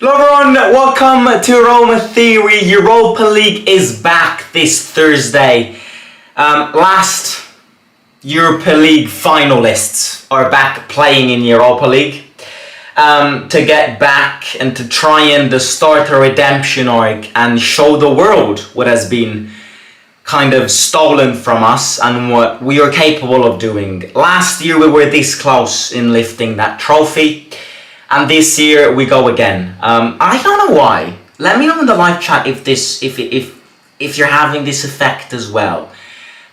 Hello everyone, welcome to Roma Theory. Europa League is back this Thursday. Last Europa League finalists are back playing in Europa League to get back and to try and start a redemption arc and show the world what has been kind of stolen from us and what we are capable of doing. Last year we were this close in lifting that trophy. And this year we go again. I don't know why. Let me know in the live chat if you're having this effect as well.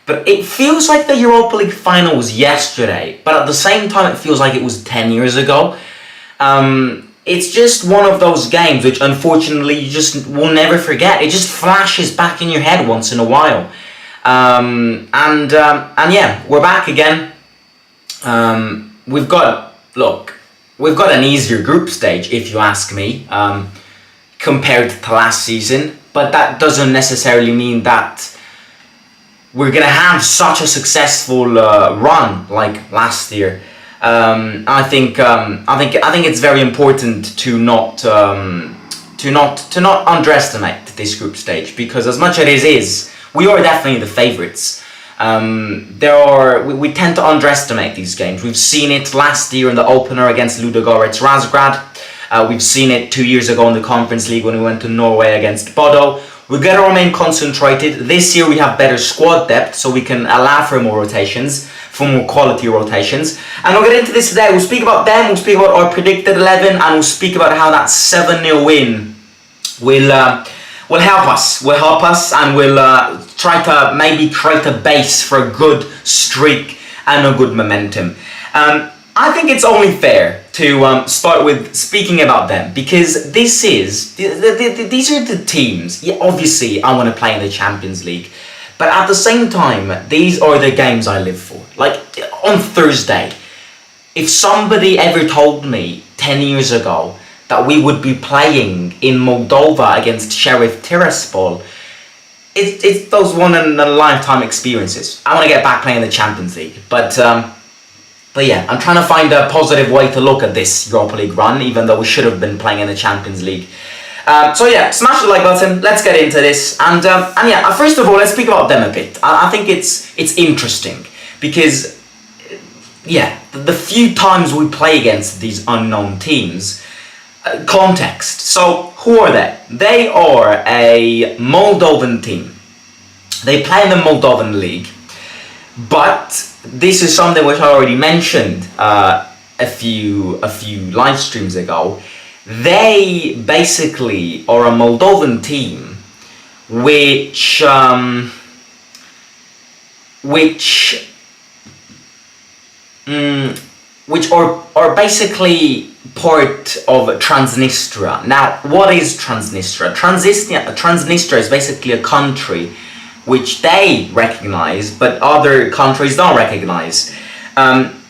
But it feels like the Europa League final was yesterday, but at the same time it feels like it was 10 years ago. It's just one of those games which unfortunately you just will never forget. It just flashes back in your head once in a while. And yeah, we're back again. We've got an easier group stage, if you ask me, compared to last season. But that doesn't necessarily mean that we're gonna have such a successful run like last year. I think it's very important to not underestimate this group stage, because as much as it is, we are definitely the favourites. We tend to underestimate these games. We've seen it last year in the opener against Ludogorets Razgrad. We've seen it 2 years ago in the Conference League when we went to Norway against Bodo. We're going to remain concentrated. This year we have better squad depth, so we can allow for more rotations, for more quality rotations. And we'll get into this today. We'll speak about them, we'll speak about our predicted 11, and we'll speak about how that 7-0 win will help us. And we'll try to maybe create a base for a good streak and a good momentum. I think it's only fair to start with speaking about them, because these are the teams. Yeah, obviously I want to play in the Champions League, but at the same time, these are the games I live for. Like on Thursday, if somebody ever told me 10 years ago that we would be playing in Moldova against Sheriff Tiraspol, it's those one-in-a-lifetime experiences. I want to get back playing the Champions League, but yeah, I'm trying to find a positive way to look at this Europa League run, even though we should have been playing in the Champions League. So yeah, smash the like button, let's get into this, and yeah, first of all, let's speak about them a bit. I think it's interesting, because yeah, the few times we play against these unknown teams, context. So who are they? They are a Moldovan team. They play in the Moldovan League, but this is something which I already mentioned a few live streams ago. They basically are a Moldovan team which are basically part of Transnistria. Now, what is Transnistria? Transnistria is basically a country which they recognize, but other countries don't recognize.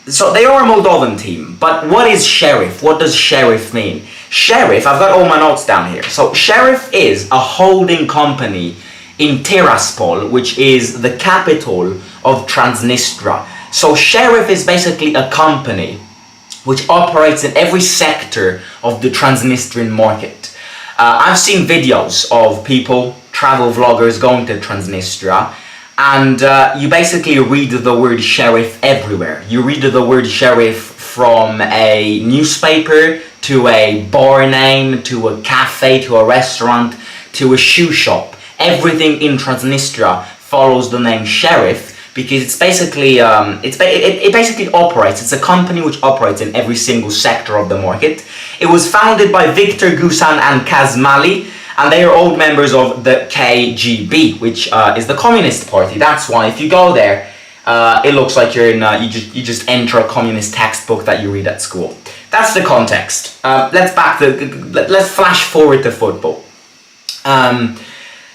So they are a Moldovan team, but what is Sheriff? What does Sheriff mean? Sheriff, I've got all my notes down here. So Sheriff is a holding company in Tiraspol, which is the capital of Transnistria. So Sheriff is basically a company which operates in every sector of the Transnistrian market. I've seen videos of people, travel vloggers, going to Transnistria, and you basically read the word Sheriff everywhere. You read the word Sheriff from a newspaper, to a bar name, to a cafe, to a restaurant, to a shoe shop. Everything in Transnistria follows the name Sheriff, because it's basically it basically operates. It's a company which operates in every single sector of the market. It was founded by Victor Gusan and Kazmali, and they are old members of the KGB, which is the Communist Party. That's why if you go there, it looks like you're in you just enter a communist textbook that you read at school. That's the context. Let's flash forward to football.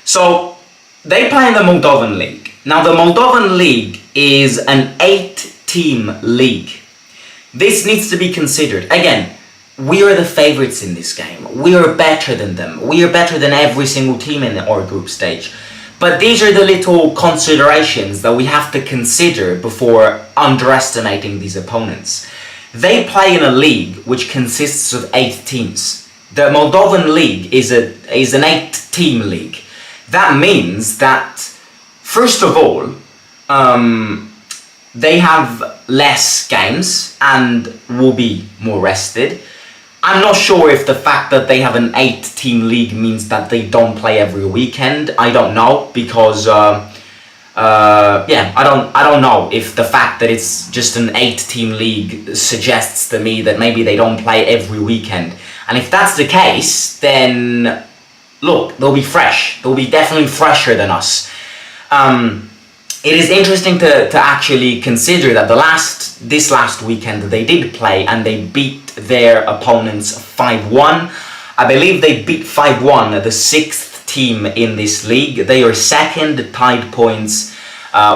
So they play in the Moldovan League. Now, the Moldovan League is an 8-team league. This needs to be considered. Again, we are the favourites in this game. We are better than them. We are better than every single team in our group stage. But these are the little considerations that we have to consider before underestimating these opponents. They play in a league which consists of 8 teams. The Moldovan league is an 8-team league. That means that, first of all, they have less games and will be more rested. I'm not sure if the fact that they have an 8-team league means that they don't play every weekend. I don't know, because I don't know if the fact that it's just an 8-team league suggests to me that maybe they don't play every weekend. And if that's the case, then look, they'll be fresh. They'll be definitely fresher than us. It is interesting to actually consider that this last weekend they did play and they beat their opponents 5-1. I believe they beat 5-1, the 6th team in this league. They are second, tied points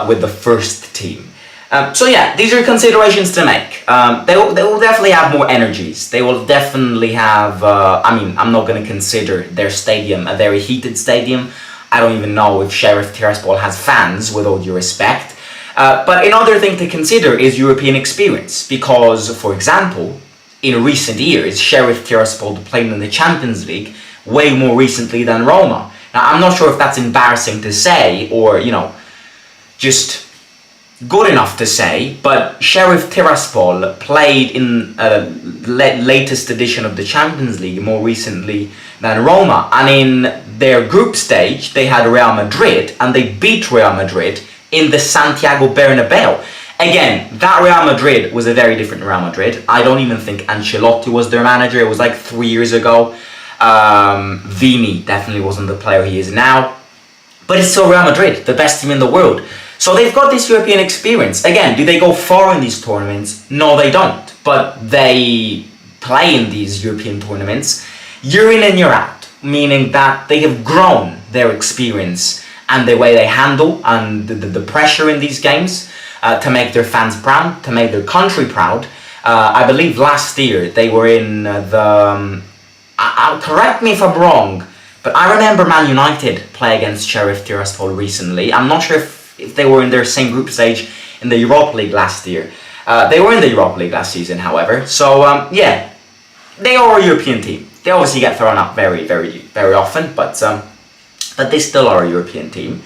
with the first team. So yeah, these are considerations to make. They will definitely have more energies. They will definitely have, I'm not going to consider their stadium a very heated stadium. I don't even know if Sheriff Tiraspol has fans, with all due respect. But another thing to consider is European experience. Because, for example, in recent years, Sheriff Tiraspol played in the Champions League way more recently than Roma. Now, I'm not sure if that's embarrassing to say, or, just good enough to say, but Sheriff Tiraspol played in the latest edition of the Champions League more recently than Roma, and in their group stage they had Real Madrid and they beat Real Madrid in the Santiago Bernabeu. Again, that Real Madrid was a very different Real Madrid. I don't even think Ancelotti was their manager. It was like 3 years ago. Vini definitely wasn't the player he is now, but it's still Real Madrid, the best team in the world. So they've got this European experience. Again, do they go far in these tournaments? No, they don't. But they play in these European tournaments year in and year out, meaning that they have grown their experience and the way they handle and the pressure in these games to make their fans proud, to make their country proud. I believe last year they were in correct me if I'm wrong, but I remember Man United play against Sheriff Tiraspol recently. I'm not sure if they were in their same group stage in the Europa League last year. They were in the Europa League last season, however. So, yeah, they are a European team. They obviously get thrown out very, very, very often, but they still are a European team.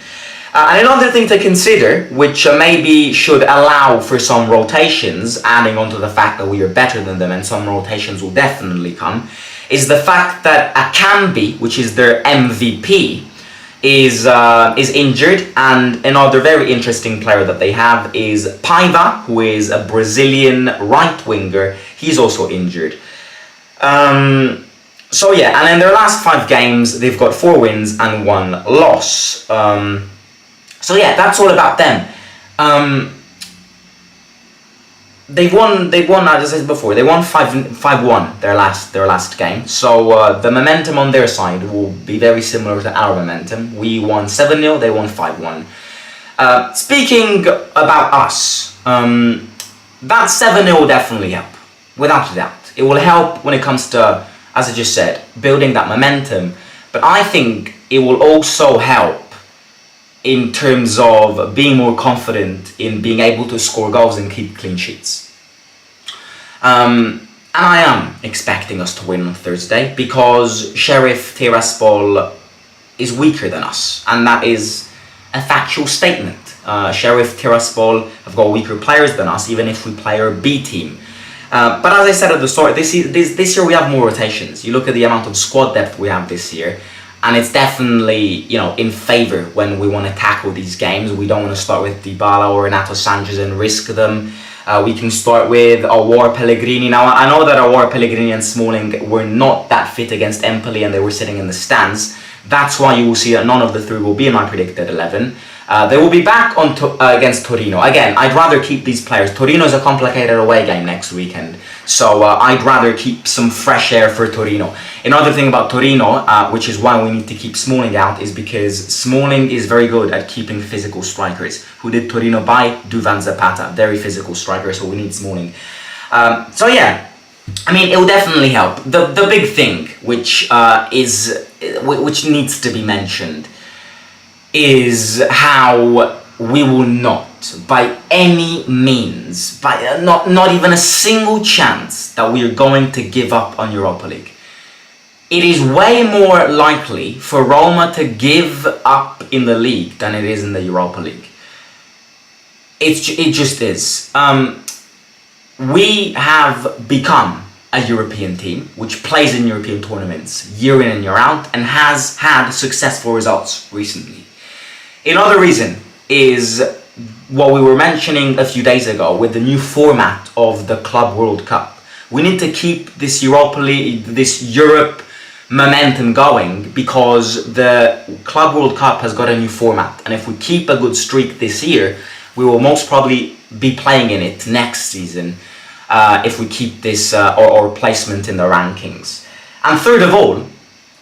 And another thing to consider, which maybe should allow for some rotations, adding on to the fact that we are better than them and some rotations will definitely come, is the fact that Akambi, which is their MVP, is injured, and another very interesting player that they have is Paiva, who is a Brazilian right winger. He's also injured. So yeah, and in their last 5 games, they've got 4 wins and 1 loss. So yeah, that's all about them. They won, as I said before, they won 5-1 their last game. So the momentum on their side will be very similar to our momentum. We won 7-0, they won 5-1. Speaking about us, that 7-0 will definitely help, without a doubt. It will help when it comes to, as I just said, building that momentum. But I think it will also help in terms of being more confident in being able to score goals and keep clean sheets. And I am expecting us to win on Thursday because Sheriff Tiraspol is weaker than us, and that is a factual statement. Sheriff Tiraspol have got weaker players than us, even if we play our B team. But as I said at the start, this year we have more rotations. You look at the amount of squad depth we have this year, and it's definitely, in favour when we want to tackle these games. We don't want to start with Dybala or Renato Sanchez and risk them. We can start with Awar Pellegrini. Now, I know that Awar Pellegrini and Smalling were not that fit against Empoli and they were sitting in the stands. That's why you will see that none of the 3 will be in my predicted 11. They will be back on against Torino. Again, I'd rather keep these players. Torino is a complicated away game next weekend, so I'd rather keep some fresh air for Torino. Another thing about Torino, which is why we need to keep Smalling out, is because Smalling is very good at keeping physical strikers. Who did Torino buy? Duvan Zapata, very physical striker, so we need Smalling. So yeah, I mean, it will definitely help. The big thing, which needs to be mentioned, is how we will not, by any means, by not even a single chance, that we are going to give up on Europa League. it is way more likely for Roma to give up in the league than it is in the Europa League. It just is. We have become a European team which plays in European tournaments year in and year out and has had successful results recently. Another reason is what we were mentioning a few days ago with the new format of the Club World Cup. We need to keep this Europa League, this Europe momentum going, because the Club World Cup has got a new format, and if we keep a good streak this year, we will most probably be playing in it next season if we keep this our placement in the rankings. And third of all,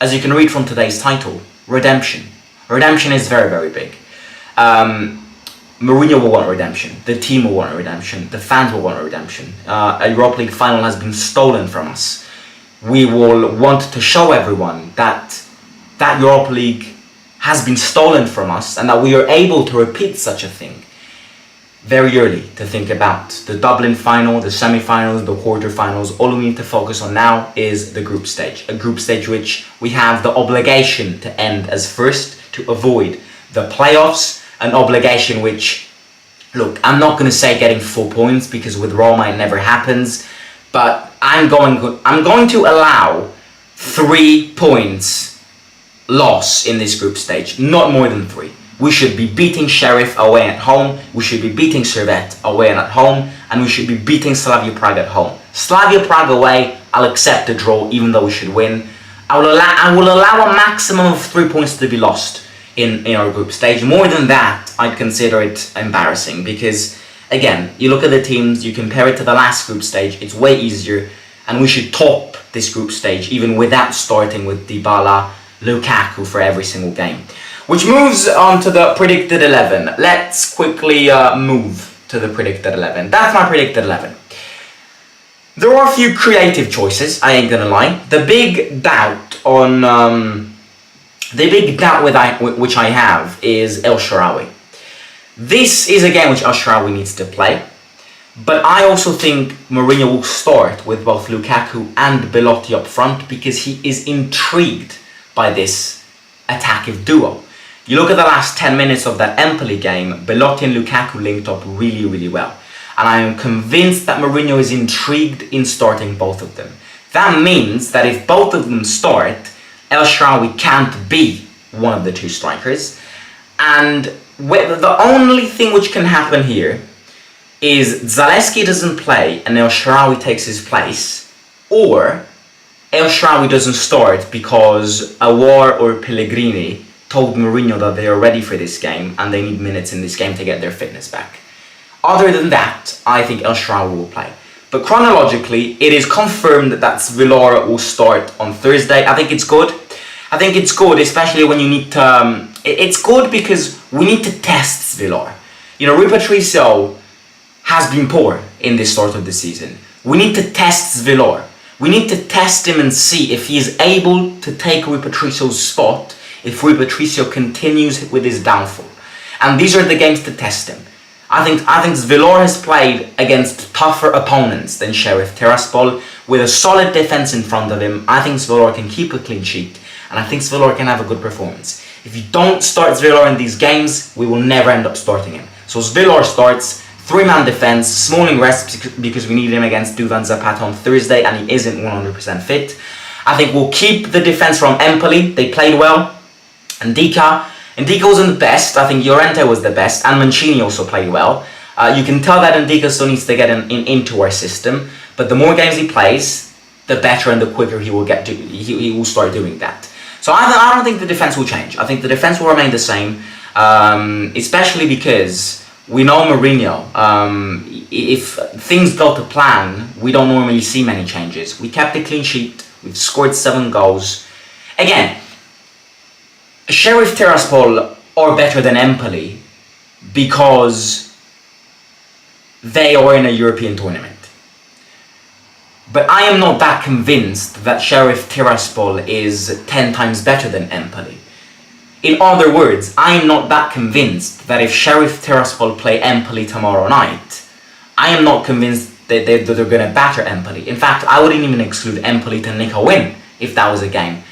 as you can read from today's title, redemption. Redemption is very, very big. Mourinho will want redemption, the team will want redemption, the fans will want redemption. A Europa League final has been stolen from us. We will want to show everyone that Europa League has been stolen from us and that we are able to repeat such a thing. Very early to think about the Dublin final, the semi-finals, the quarter-finals. All we need to focus on now is the group stage. A group stage which we have the obligation to end as first to avoid the playoffs. An obligation which, look, I'm not going to say getting 4 points because with Roma it never happens, but I'm going to allow 3 points loss in this group stage, not more than 3. We should be beating Sheriff away at home, we should be beating Servette away and at home, and we should be beating Slavia Prague at home. Slavia Prague away, I'll accept a draw even though we should win. I will allow a maximum of 3 points to be lost in our group stage. More than that, I'd consider it embarrassing because, again, you look at the teams, you compare it to the last group stage, it's way easier, and we should top this group stage even without starting with Dybala, Lukaku for every single game. Which moves on to the predicted 11. Let's quickly move to the predicted 11. That's my predicted 11. There are a few creative choices, I ain't gonna lie. The big doubt which I have is El Shaarawy. This is a game which El Shaarawy needs to play, but I also think Mourinho will start with both Lukaku and Belotti up front because he is intrigued by this attacking duo. You look at the last 10 minutes of that Empoli game, Belotti and Lukaku linked up really, really well. And I am convinced that Mourinho is intrigued in starting both of them. That means that if both of them start, El Shaarawy can't be one of the two strikers. And the only thing which can happen here is Zalewski doesn't play and El Shaarawy takes his place, or El Shaarawy doesn't start because Aouar or Pellegrini told Mourinho that they are ready for this game and they need minutes in this game to get their fitness back. Other than that, I think El Shaarawy will play. But chronologically, it is confirmed that Svilar will start on Thursday. I think it's good. I think it's good, especially when you need to... it's good because we need to test Svilar. You know, Rui Patricio has been poor in this start of the season. We need to test Svilar. We need to test him and see if he is able to take Rui Patricio's spot, if Rui Patricio continues with his downfall. And these are the games to test him. I think Svilar has played against tougher opponents than Sheriff Tiraspol with a solid defense in front of him. I think Svilar can keep a clean sheet, and I think Svilar can have a good performance. If you don't start Svilar in these games, we will never end up starting him. So Svilar starts, 3-man defense, Smalling rests because we need him against Duvan Zapata on Thursday and he isn't 100% fit. I think we'll keep the defense from Empoli. They played well. And Ndicka wasn't the best. I think Llorente was the best, and Mancini also played well. You can tell that Ndicka still needs to get into our system, but the more games he plays, the better and the quicker he will get to. He will start doing that. So I don't think the defense will change. I think the defense will remain the same, especially because we know Mourinho. If things go to plan, we don't normally see many changes. We kept a clean sheet. We've scored 7 goals. Again, Sheriff Tiraspol are better than Empoli because they are in a European tournament. But I am not that convinced that Sheriff Tiraspol is 10 times better than Empoli. In other words, I am not that convinced that if Sheriff Tiraspol play Empoli tomorrow night, I am not convinced that they're going to batter Empoli. In fact, I wouldn't even exclude Empoli to nick a win if that was a game.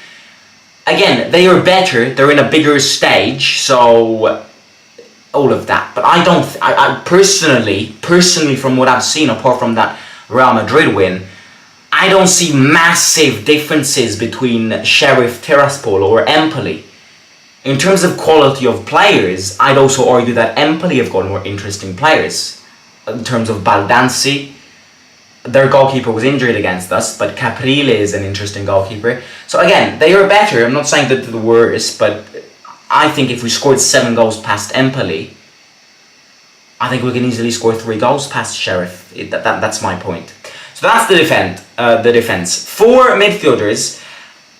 Again, they are better, they're in a bigger stage, so all of that. But I don't, I personally from what I've seen, apart from that Real Madrid win, I don't see massive differences between Sheriff Tiraspol or Empoli. In terms of quality of players, I'd also argue that Empoli have got more interesting players. In terms of Baldanzi, their goalkeeper was injured against us, but Caprile is an interesting goalkeeper. So again, they are better. I'm not saying that they're the worst, but I think if we scored 7 goals past Empoli, I think we can easily score 3 goals past Sheriff. That's my point. So that's the defense. For midfielders,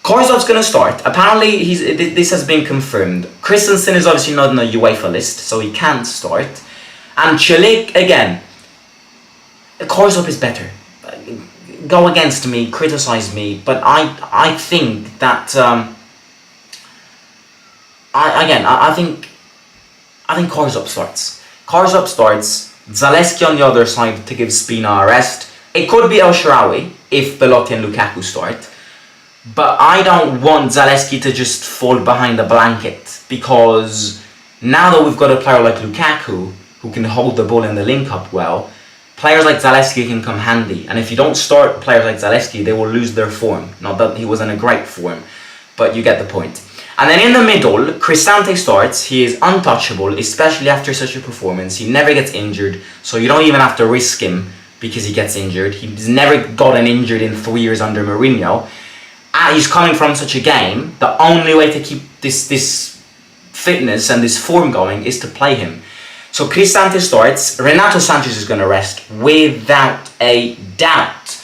Korzov's going to start. Apparently, this has been confirmed. Christensen is obviously not on the UEFA list, so he can't start. And Celik, again, Korzov is better. Go against me, criticize me, but I think that I think Korzov starts. Korzov starts. Zaleski on the other side to give Spina a rest. It could be El Shaarawy if Belotti and Lukaku start. But I don't want Zaleski to just fall behind the blanket, because now that we've got a player like Lukaku who can hold the ball in the link-up well, players like Zaleski can come handy. And if you don't start players like Zaleski, they will lose their form. Not that he was in a great form, but you get the point. And then in the middle, Cristante starts. He is untouchable, especially after such a performance. He never gets injured, so you don't even have to risk him because he gets injured. He's never gotten injured in 3 years under Mourinho. He's coming from such a game. The only way to keep this fitness and this form going is to play him. So Cristante starts. Renato Sanchez is going to rest without a doubt.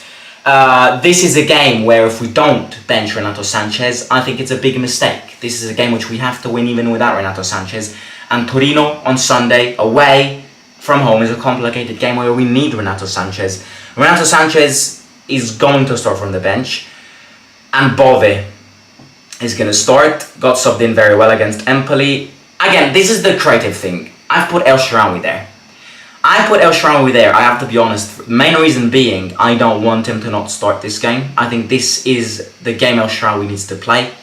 This is a game where if we don't bench Renato Sanchez, I think it's a big mistake. This is a game which we have to win even without Renato Sanchez. And Torino on Sunday, away from home, is a complicated game where we need Renato Sanchez. Renato Sanchez is going to start from the bench. And Bove is going to start. Got subbed in very well against Empoli. Again, this is the creative thing. I've put El Shaarawy there. I have to be honest. Main reason being, I don't want him to not start this game. I think this is the game El Shaarawy needs to play.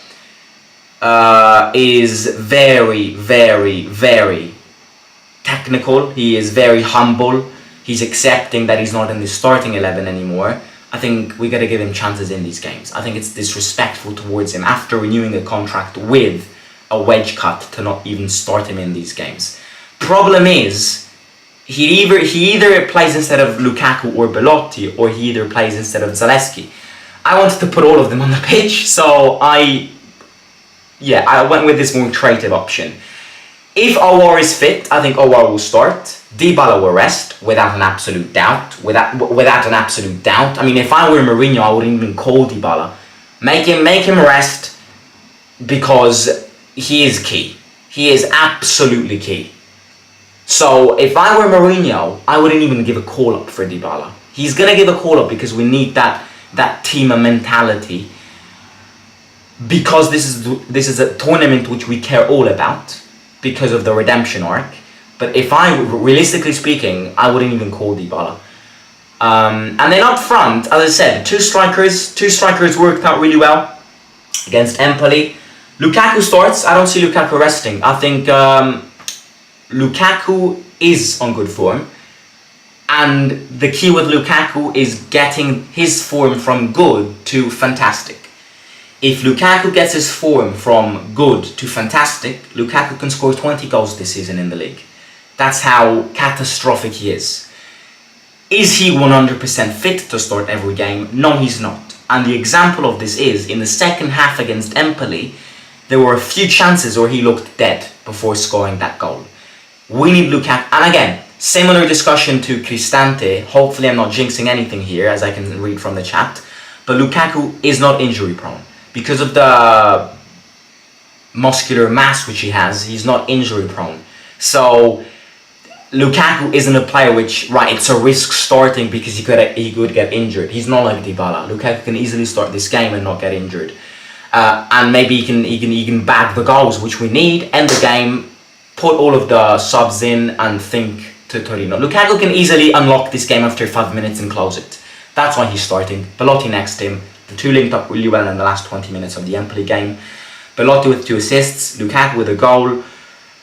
Is very, very, very technical. He is very humble. He's accepting that he's not in the starting 11 anymore. I think we got to give him chances in these games. I think it's disrespectful towards him after renewing a contract with a wage cut to not even start him in these games. Problem is, he either plays instead of Lukaku or Belotti, or he either plays instead of Zaleski. I wanted to put all of them on the pitch, so I went with this more creative option. If Aouar is fit, I think Aouar will start. Dybala will rest without an absolute doubt. Without an absolute doubt. I mean, if I were Mourinho, I wouldn't even call Dybala. Make him rest, because he is key. He is absolutely key. So if I were Mourinho, I wouldn't even give a call up for Dybala. He's gonna give a call up because we need that team mentality. Because this is a tournament which we care all about, because of the redemption arc. But if realistically speaking, I wouldn't even call Dybala. And then up front, as I said, two strikers worked out really well against Empoli. Lukaku starts. I don't see Lukaku resting. I think Lukaku is on good form. And the key with Lukaku is getting his form from good to fantastic. If Lukaku gets his form from good to fantastic, Lukaku can score 20 goals this season in the league. That's how catastrophic he is. Is he 100% fit to start every game? No, he's not. And the example of this is, in the second half against Empoli, there were a few chances where he looked dead before scoring that goal. We need Lukaku. And again, similar discussion to Cristante. Hopefully I'm not jinxing anything here, as I can read from the chat. But Lukaku is not injury prone. Because of the muscular mass which he has, he's not injury prone. So Lukaku isn't a player which, right, it's a risk starting because he could get injured. He's not like Dybala. Lukaku can easily start this game and not get injured. And maybe he can bag the goals which we need, end the game, put all of the subs in and think to Torino. Lukaku can easily unlock this game after 5 minutes and close it. That's why he's starting. Belotti next to him. The two linked up really well in the last 20 minutes of the Empoli game. Belotti with 2 assists, Lukaku with a goal.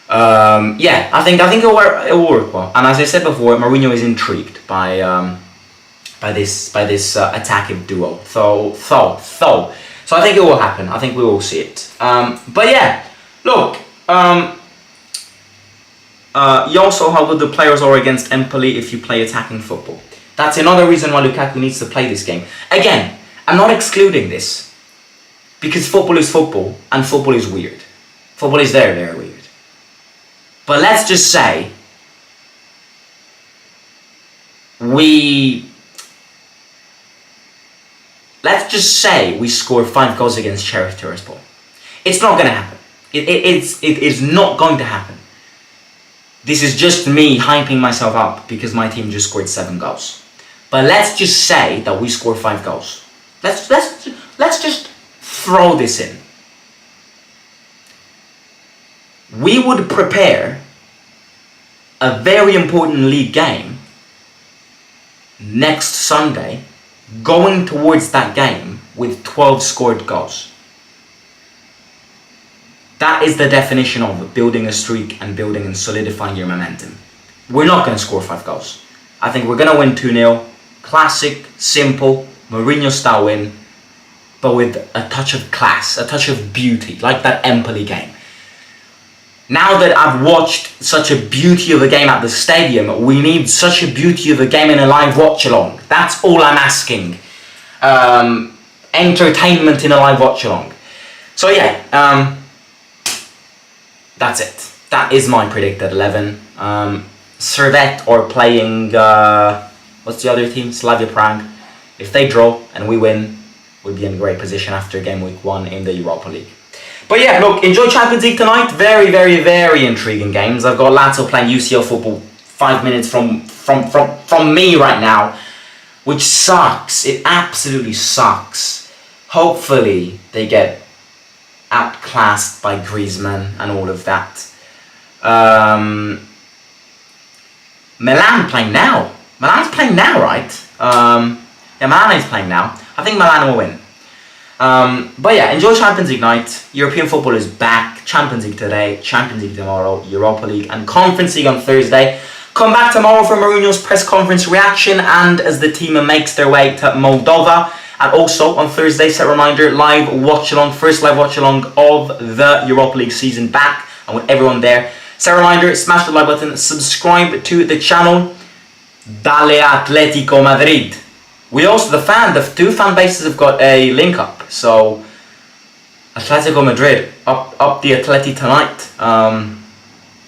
I think it will work well. And as I said before, Mourinho is intrigued by this attacking duo. So I think it will happen. I think we will see it. Look. You also how good the players are against Empoli if you play attacking football. That's another reason why Lukaku needs to play this game. Again, I'm not excluding this, because football is football, and football is weird. Football is very weird. But let's just say we score 5 goals against Tiraspol. It's not going to happen. It is not going to happen. This is just me hyping myself up because my team just scored 7 goals. But let's just say that we score 5 goals. Let's just throw this in. We would prepare a very important league game next Sunday, going towards that game with 12 scored goals. That is the definition of building a streak and building and solidifying your momentum. We're not going to score 5 goals. I think we're going to win 2-0. Classic, simple, Mourinho-style win, but with a touch of class, a touch of beauty, like that Empoli game. Now that I've watched such a beauty of a game at the stadium, we need such a beauty of a game in a live watch-along. That's all I'm asking. Entertainment in a live watch-along. So that's it. That is my predicted 11. Servette are playing, what's the other team? Slavia Prague. If they draw and we win, we'll be in great position after game week 1 in the Europa League. But look, enjoy Champions League tonight. Very intriguing games. I've got Lazio playing UCL football 5 minutes from me right now, which sucks. It absolutely sucks. Hopefully they get outclassed by Griezmann and all of that. Milan playing now. Milan's playing now, right? Milan is playing now. I think Milan will win. Enjoy Champions League night. European football is back. Champions League today, Champions League tomorrow, Europa League and Conference League on Thursday. Come back tomorrow for Mourinho's press conference reaction and as the team makes their way to Moldova. And also on Thursday, set reminder, live watch-along, first live watch-along of the Europa League season back. I want everyone there. Set reminder, smash the like button, subscribe to the channel. Dale Atletico Madrid. We also, the two fan bases have got a link up. So, Atletico Madrid, up the Atleti tonight.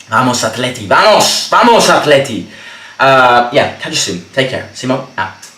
Vamos Atleti, vamos Atleti. Catch you soon. Take care. Simo out.